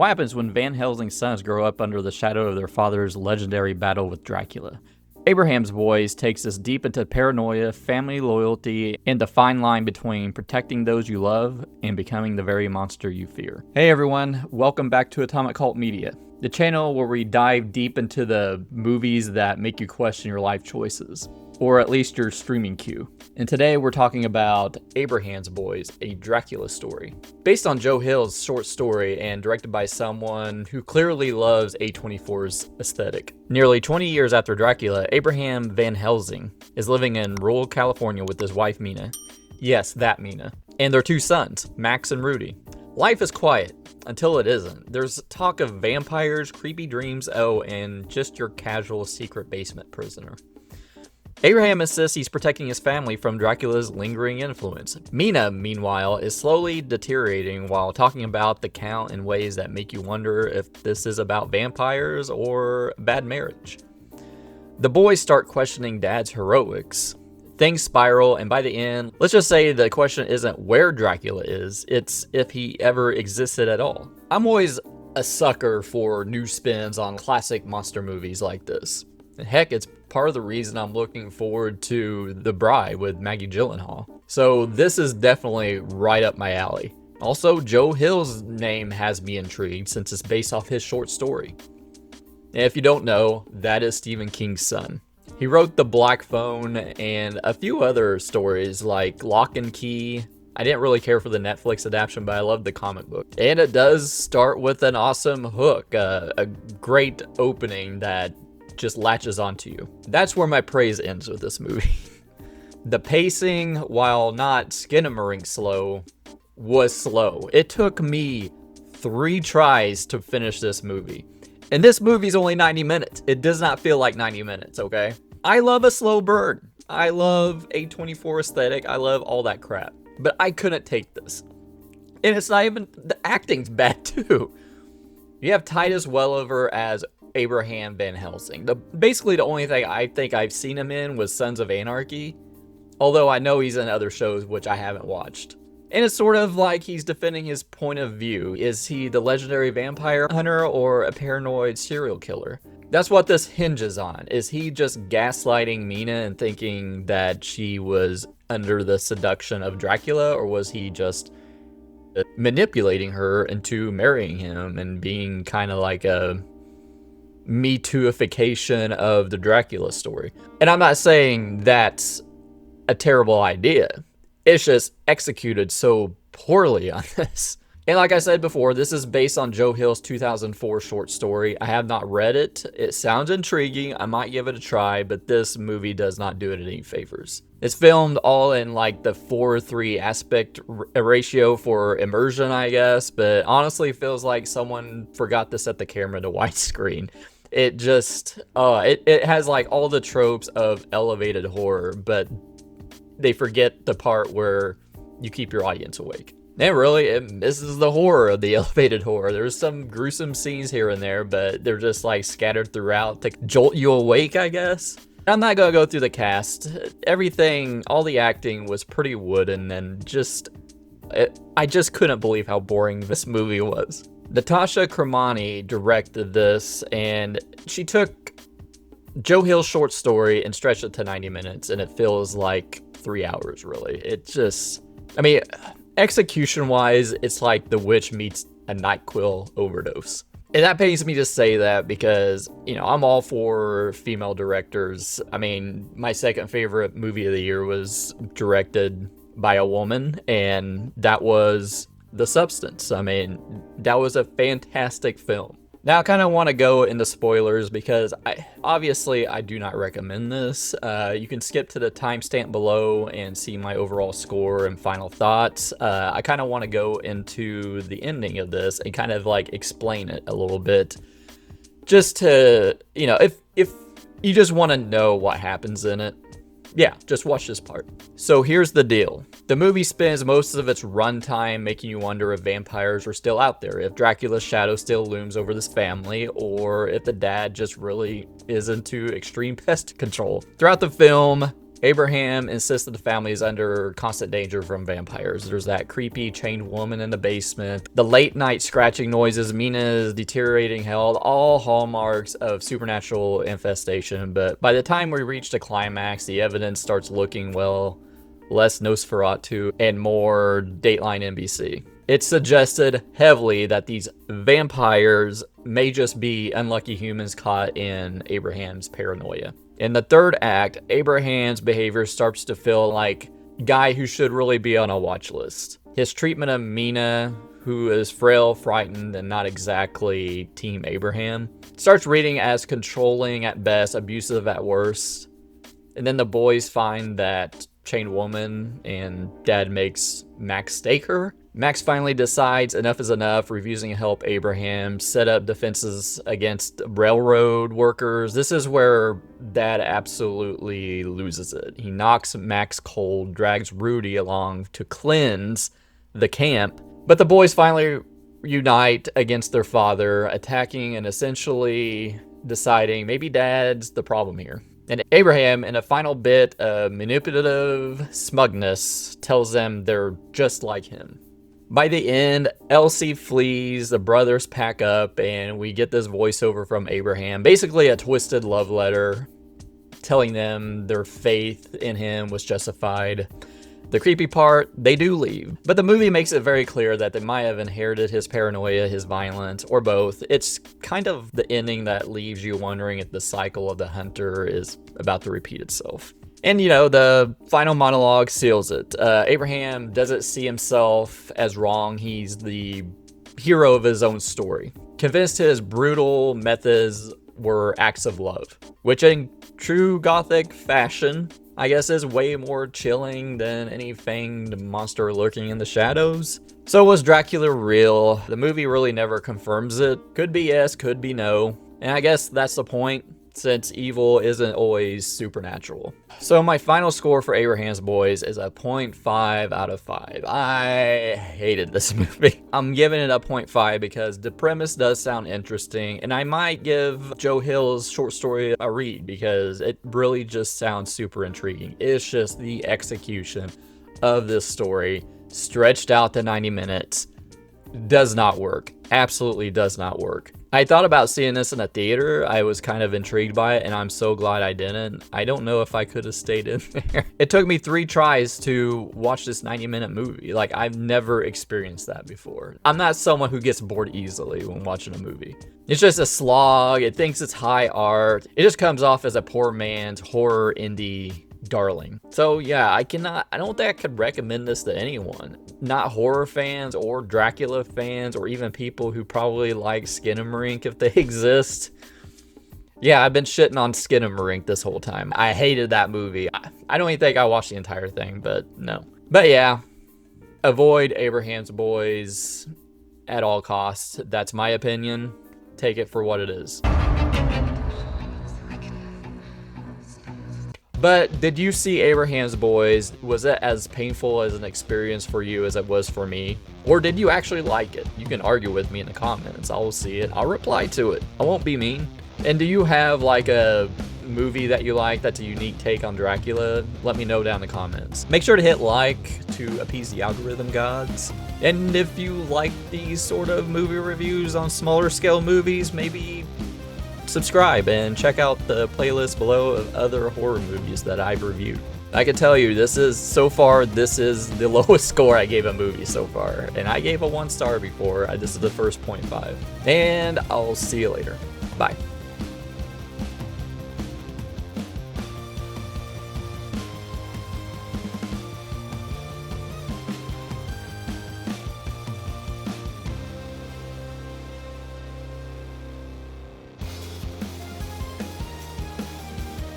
What happens when Van Helsing's sons grow up under the shadow of their father's legendary battle with Dracula? Abraham's Boys takes us deep into paranoia, family loyalty, and the fine line between protecting those you love and becoming the very monster you fear. Hey everyone, welcome back to Atomic Cult Media, the channel where we dive deep into the movies that make you question your life choices, or at least your streaming queue. And today we're talking about Abraham's Boys, a Dracula story. Based on Joe Hill's short story and directed by someone who clearly loves A24's aesthetic. Nearly 20 years after Dracula, Abraham Van Helsing is living in rural California with his wife Mina. Yes, that Mina. And their two sons, Max and Rudy. Life is quiet, until it isn't. There's talk of vampires, creepy dreams, and just your casual secret basement prisoner. Abraham insists he's protecting his family from Dracula's lingering influence. Mina, meanwhile, is slowly deteriorating while talking about the Count in ways that make you wonder if this is about vampires or bad marriage. The boys start questioning Dad's heroics. Things spiral, and by the end, let's just say the question isn't where Dracula is, it's if he ever existed at all. I'm always a sucker for new spins on classic monster movies like this. Heck, it's part of the reason I'm looking forward to The Bride with Maggie Gyllenhaal. So this is definitely right up my alley. Also, Joe Hill's name has me intrigued since it's based off his short story. And if you don't know, that is Stephen King's son. He wrote The Black Phone and a few other stories like Lock and Key. I didn't really care for the Netflix adaptation, but I loved the comic book. And it does start with an awesome hook, a great opening that just latches onto you. That's where my praise ends with this movie. The pacing, while not skinnamering slow, was slow. It took me 3 tries to finish this movie. And this movie's only 90 minutes. It does not feel like 90 minutes, okay? I love a slow burn. I love A24 aesthetic. I love all that crap. But I couldn't take this. And it's not even, the acting's bad too. You have Titus Welliver as Abraham Van Helsing. Basically the only thing I think I've seen him in was Sons of Anarchy, although I know he's in other shows which I haven't watched. And it's sort of like he's defending his point of view. Is he the legendary vampire hunter or a paranoid serial killer? That's what this hinges on. Is he just gaslighting Mina and thinking that she was under the seduction of Dracula, or was he just manipulating her into marrying him and being kind of like a Me Tooification of the Dracula story? And I'm not saying that's a terrible idea. It's just executed so poorly on this. And like I said before, this is based on Joe Hill's 2004 short story. I have not read it. It sounds intriguing. I might give it a try, but this movie does not do it any favors. It's filmed all in like the 4:3 aspect ratio for immersion, I guess, but honestly feels like someone forgot to set the camera to widescreen. It just, it has like all the tropes of elevated horror, but they forget the part where you keep your audience awake. And really, it misses the horror of the elevated horror. There's some gruesome scenes here and there, but they're just like scattered throughout to jolt you awake, I guess. I'm not gonna go through the cast. Everything, all the acting was pretty wooden, and I just couldn't believe how boring this movie was. Natasha Cremoni directed this, and she took Joe Hill's short story and stretched it to 90 minutes, and it feels like 3 hours, really. It just, I mean, execution-wise, it's like The Witch meets a NyQuil overdose. And that pains me to say that because, you know, I'm all for female directors. I mean, my second favorite movie of the year was directed by a woman, and that was The Substance. I mean, that was a fantastic film. Now I kind of want to go into spoilers because I do not recommend this. You can skip to the timestamp below and see my overall score and final thoughts. I kind of want to go into the ending of this and kind of like explain it a little bit, just to, you know, if you just want to know what happens in it, yeah, just watch this part. So here's the deal. The movie spends most of its runtime making you wonder if vampires are still out there, if Dracula's shadow still looms over this family, or if the dad just really is into extreme pest control. Throughout the film, Abraham insists that the family is under constant danger from vampires. There's that creepy chained woman in the basement, the late night scratching noises, Mina's deteriorating health, all hallmarks of supernatural infestation. But by the time we reach the climax, the evidence starts looking, well, less Nosferatu and more Dateline NBC. It suggested heavily that these vampires may just be unlucky humans caught in Abraham's paranoia. In the third act, Abraham's behavior starts to feel like a guy who should really be on a watch list. His treatment of Mina, who is frail, frightened, and not exactly Team Abraham, starts reading as controlling at best, abusive at worst. And then the boys find that chained woman and Dad makes Max stake her. Max finally decides enough is enough, refusing to help Abraham set up defenses against railroad workers. This is where Dad absolutely loses it. He knocks Max cold, drags Rudy along to cleanse the camp, but the boys finally unite against their father, attacking and essentially deciding maybe Dad's the problem here. And Abraham, in a final bit of manipulative smugness, tells them they're just like him. By the end, Elsie flees, the brothers pack up, and we get this voiceover from Abraham. Basically a twisted love letter telling them their faith in him was justified. The creepy part, they do leave. But the movie makes it very clear that they might have inherited his paranoia, his violence, or both. It's kind of the ending that leaves you wondering if the cycle of the hunter is about to repeat itself. And, you know, the final monologue seals it. Abraham doesn't see himself as wrong. He's the hero of his own story. Convinced his brutal methods were acts of love, which in true gothic fashion, I guess, is way more chilling than any fanged monster lurking in the shadows. So was Dracula real? The movie really never confirms it. Could be yes, could be no. And I guess that's the point, since evil isn't always supernatural. So my final score for Abraham's Boys is a 0.5 out of 5. I hated this movie. I'm giving it a 0.5 because the premise does sound interesting, and I might give Joe Hill's short story a read because it really just sounds super intriguing. It's just the execution of this story stretched out to 90 minutes does not work. Absolutely does not work. I thought about seeing this in a theater. I was kind of intrigued by it, and I'm so glad I didn't. I don't know if I could have stayed in there. It took me 3 tries to watch this 90-minute movie. Like, I've never experienced that before. I'm not someone who gets bored easily when watching a movie. It's just a slog. It thinks it's high art. It just comes off as a poor man's horror indie darling. So yeah, I don't think I could recommend this to anyone. Not horror fans or Dracula fans or even people who probably like Skinamarink if they exist. Yeah, I've been shitting on Skinamarink this whole time. I hated that movie. I don't even think I watched the entire thing, but no. But yeah, avoid Abraham's Boys at all costs. That's my opinion. Take it for what it is. But did you see Abraham's Boys? Was it as painful as an experience for you as it was for me? Or did you actually like it? You can argue with me in the comments. I'll see it. I'll reply to it. I won't be mean. And do you have like a movie that you like that's a unique take on Dracula? Let me know down in the comments. Make sure to hit like to appease the algorithm gods. And if you like these sort of movie reviews on smaller scale movies, maybe subscribe and check out the playlist below of other horror movies that I've reviewed. I can tell you, this is the lowest score I gave a movie so far, and I gave a 1 star before. This is the first 0.5, and I'll see you later. Bye.